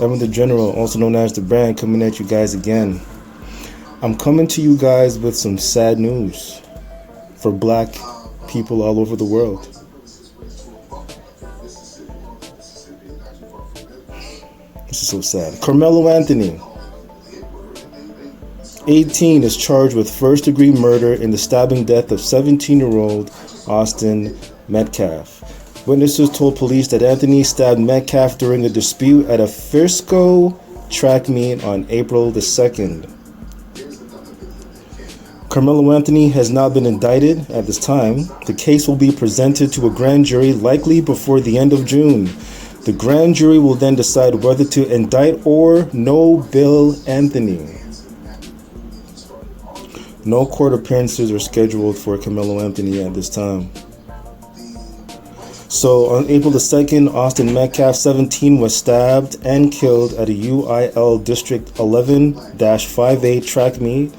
Evan the General, also known as The Brand, coming at you guys again. I'm coming to you guys with some sad news for black people all over the world. This is so sad. Karmelo Anthony, 18, is charged with first-degree murder in the stabbing death of 17-year-old Austin Metcalf. Witnesses told police that Anthony stabbed Metcalf during a dispute at a Frisco track meet on April the 2nd. Karmelo Anthony has not been indicted at this time. The case will be presented to a grand jury likely before the end of June. The grand jury will then decide whether to indict or no bail Anthony. No court appearances are scheduled for Karmelo Anthony at this time. So on April the 2nd, Austin Metcalf, 17, was stabbed and killed at a UIL District 11-5A track meet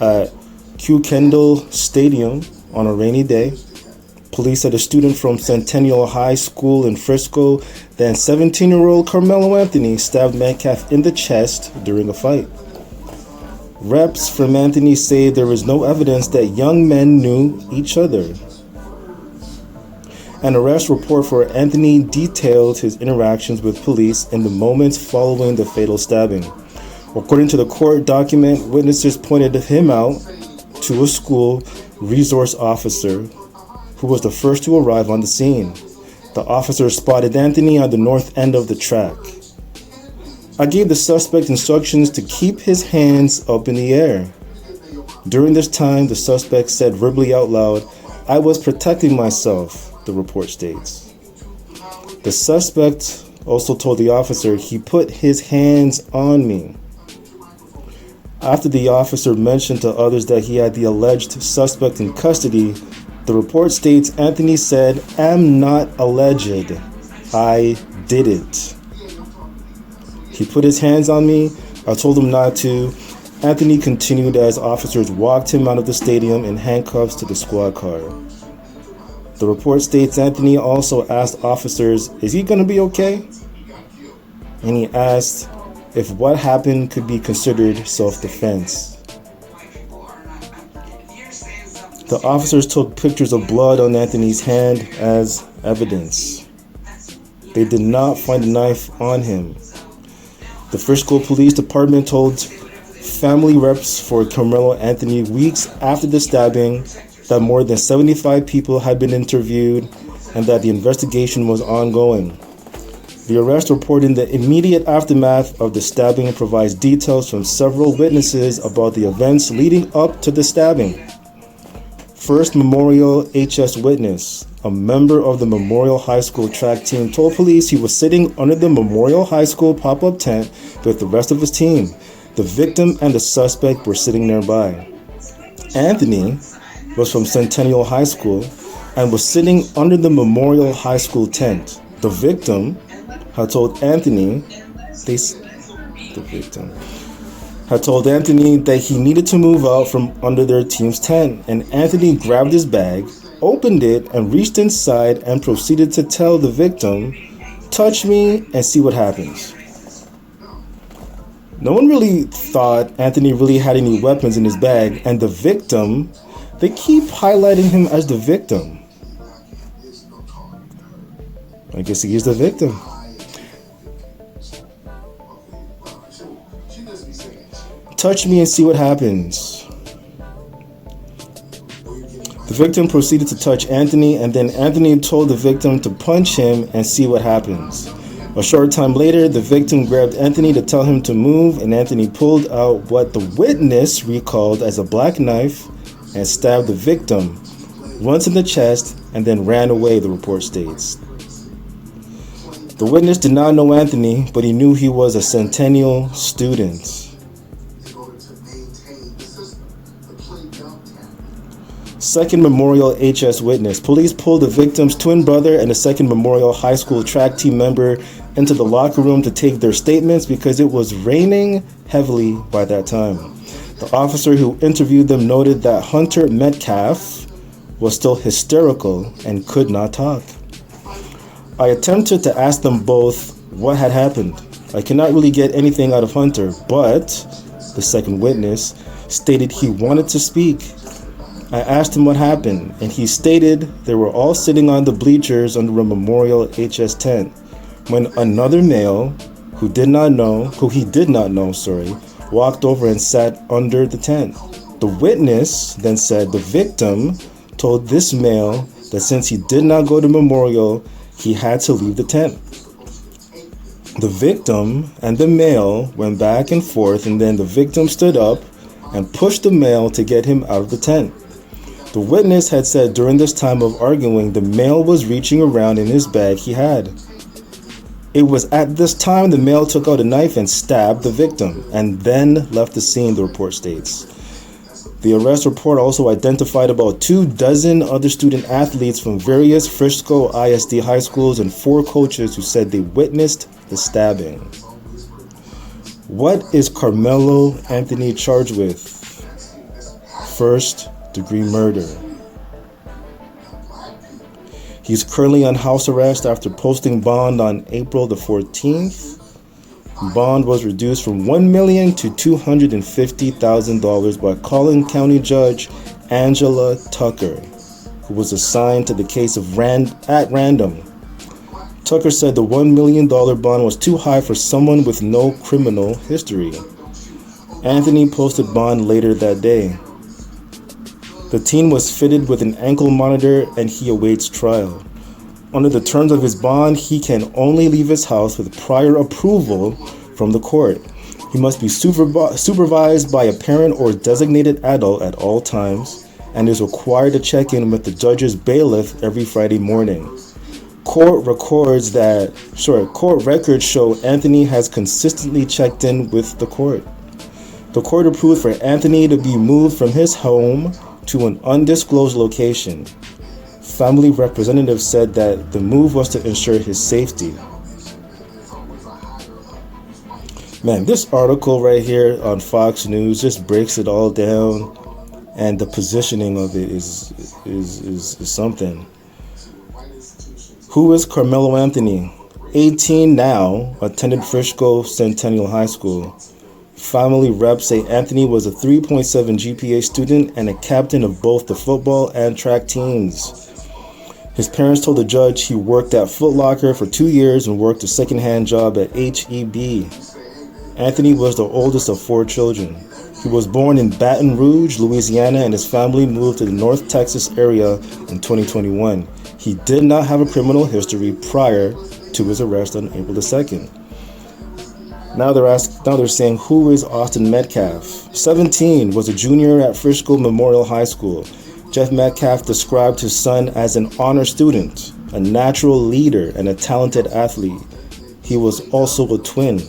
at Q Kendall Stadium on a rainy day. Police said a student from Centennial High School in Frisco, then 17-year-old Karmelo Anthony, stabbed Metcalf in the chest during a fight. Reps from Anthony say there is no evidence that young men knew each other. An arrest report for Anthony detailed his interactions with police in the moments following the fatal stabbing. According to the court document, witnesses pointed him out to a school resource officer who was the first to arrive on the scene. The officer spotted Anthony on the north end of the track. I gave the suspect instructions to keep his hands up in the air. During this time, the suspect said verbally out loud, "I was protecting myself," the report states. The suspect also told the officer he put his hands on me. After the officer mentioned to others that he had the alleged suspect in custody, the report states Anthony said, "I'm not alleged. I did it. He put his hands on me. I told him not to." Anthony continued as officers walked him out of the stadium in handcuffs to the squad car. The report states Anthony also asked officers, "Is he going to be okay?" And he asked if what happened could be considered self-defense. The officers took pictures of blood on Anthony's hand as evidence. They did not find a knife on him. The Frisco Police Department told family reps for Karmelo Anthony weeks after the stabbing that more than 75 people had been interviewed and that the investigation was ongoing. The arrest report in the immediate aftermath of the stabbing provides details from several witnesses about the events leading up to the stabbing. First Memorial HS witness, a member of the Memorial High School track team, told police he was sitting under the Memorial High School pop-up tent with the rest of his team. The victim and the suspect were sitting nearby. Anthony was from Centennial High School and was sitting under the Memorial High School tent. The victim had told Anthony that he needed to move out from under their team's tent, and Anthony grabbed his bag, opened it, and reached inside and proceeded to tell the victim, "Touch me and see what happens." No one really thought Anthony really had any weapons in his bag, and the victim, they keep highlighting him as the victim. I guess he is the victim. "Touch me and see what happens." The victim proceeded to touch Anthony, and then Anthony told the victim to punch him and see what happens. A short time later, the victim grabbed Anthony to tell him to move, and Anthony pulled out what the witness recalled as a black knife and stabbed the victim once in the chest and then ran away, the report states. The witness did not know Anthony, but he knew he was a Centennial student. Second Memorial HS witness. Police pulled the victim's twin brother and a second Memorial High School track team member into the locker room to take their statements because it was raining heavily by that time. The officer who interviewed them noted that Hunter Metcalf was still hysterical and could not talk. I attempted to ask them both what had happened. I cannot really get anything out of Hunter, but the second witness stated he wanted to speak. I asked him what happened, and he stated they were all sitting on the bleachers under a Memorial HS tent when another male who he did not know, walked over and sat under the tent. The witness then said the victim told this male that since he did not go to Memorial, he had to leave the tent. The victim and the male went back and forth, and then the victim stood up and pushed the male to get him out of the tent. The witness had said during this time of arguing, the male was reaching around in his bag he had. It was at this time the male took out a knife and stabbed the victim and then left the scene, the report states. The arrest report also identified about 24 other student athletes from various Frisco ISD high schools and 4 coaches who said they witnessed the stabbing. What is Karmelo Anthony charged with? First-degree murder. He's currently on house arrest after posting bond on April the 14th. Bond was reduced from $1 million to $250,000 by Collin County Judge Angela Tucker, who was assigned to the case at random. Tucker said the $1 million bond was too high for someone with no criminal history. Anthony posted bond later that day. The teen was fitted with an ankle monitor and he awaits trial. Under the terms of his bond, he can only leave his house with prior approval from the court. He must be supervised by a parent or designated adult at all times and is required to check in with the judge's bailiff every Friday morning. Court records show Anthony has consistently checked in with the court. The court approved for Anthony to be moved from his home to an undisclosed location. Family representatives said that the move was to ensure his safety. Man, this article right here on Fox News just breaks it all down, and the positioning of it is something. Who is Karmelo Anthony? 18 now, attended Frisco Centennial High School. Family reps say Anthony was a 3.7 GPA student and a captain of both the football and track teams. His parents told the judge he worked at Foot Locker for 2 years and worked a second-hand job at HEB. Anthony was the oldest of 4 children. He was born in Baton Rouge, Louisiana, and his family moved to the North Texas area in 2021. He did not have a criminal history prior to his arrest on April the 2nd. Now they're saying, who is Austin Metcalf? 17, was a junior at Frisco Memorial High School. Jeff Metcalf described his son as an honor student, a natural leader, and a talented athlete. He was also a twin.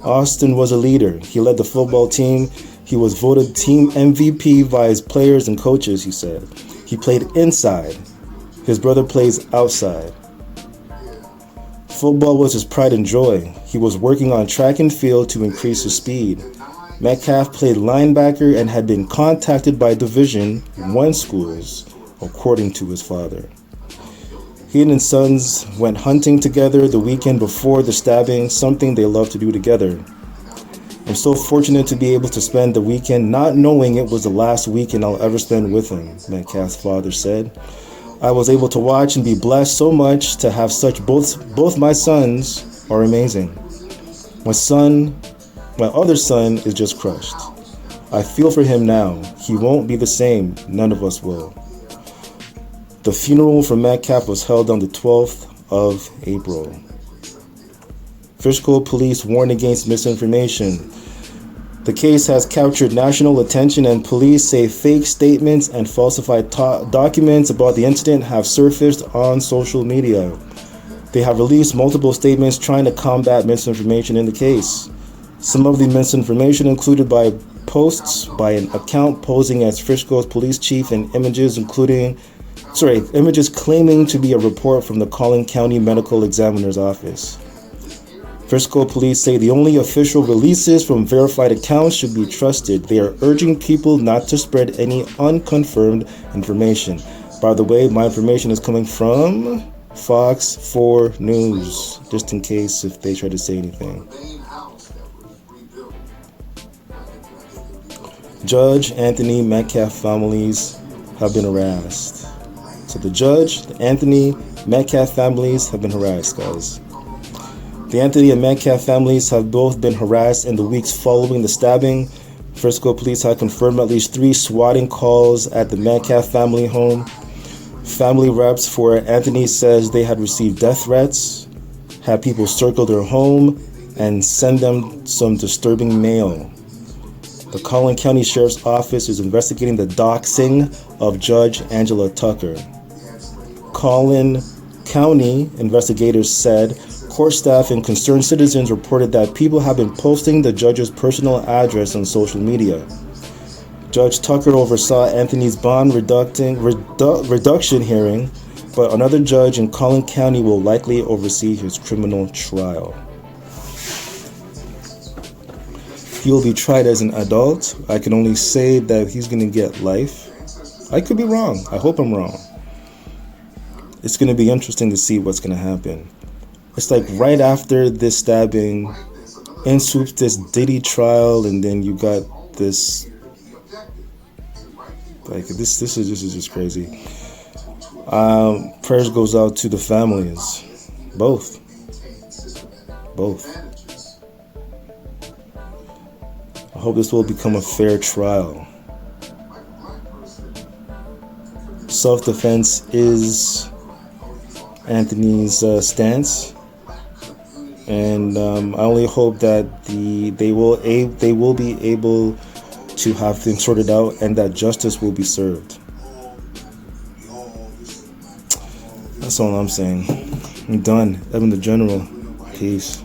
Austin was a leader. He led the football team. He was voted team MVP by his players and coaches, he said. He played inside. His brother plays outside. Football was his pride and joy. He was working on track and field to increase his speed. Metcalf played linebacker and had been contacted by Division I schools, according to his father. He and his sons went hunting together the weekend before the stabbing, something they love to do together. I'm so fortunate to be able to spend the weekend not knowing it was the last weekend I'll ever spend with him, Metcalf's father said. I was able to watch and be blessed so much to have such both my sons are amazing. My other son is just crushed. I feel for him now. He won't be the same. None of us will. The funeral for Metcalf was held on the 12th of April. Frisco police warn against misinformation. The case has captured national attention, and police say fake statements and falsified documents about the incident have surfaced on social media. They have released multiple statements trying to combat misinformation in the case. Some of the misinformation included by posts by an account posing as Frisco's police chief and images claiming to be a report from the Collin County Medical Examiner's Office. Frisco police say the only official releases from verified accounts should be trusted. They are urging people not to spread any unconfirmed information. By the way, my information is coming from Fox 4 News, just in case if they try to say anything. Judge Anthony Metcalf families have been harassed. So the judge, the Anthony Metcalf families have been harassed, guys. The Anthony and Metcalf families have both been harassed in the weeks following the stabbing. Frisco police had confirmed at least 3 swatting calls at the Metcalf family home. Family reps for Anthony says they had received death threats, had people circle their home, and send them some disturbing mail. The Collin County Sheriff's Office is investigating the doxing of Judge Angela Tucker. Collin County investigators said court staff and concerned citizens reported that people have been posting the judge's personal address on social media. Judge Tucker oversaw Anthony's bond reduction hearing, but another judge in Collin County will likely oversee his criminal trial. He will be tried as an adult. I can only say that he's going to get life. I could be wrong. I hope I'm wrong. It's going to be interesting to see what's going to happen. It's like right after this stabbing, in swoops this Diddy trial, and then you got this. Like this is just crazy. Prayers goes out to the families, both. I hope this will become a fair trial. Self-defense is Anthony's stance, and I only hope that they will be able to have things sorted out and that justice will be served. That's all I'm saying. I'm done. Evan the General. Peace.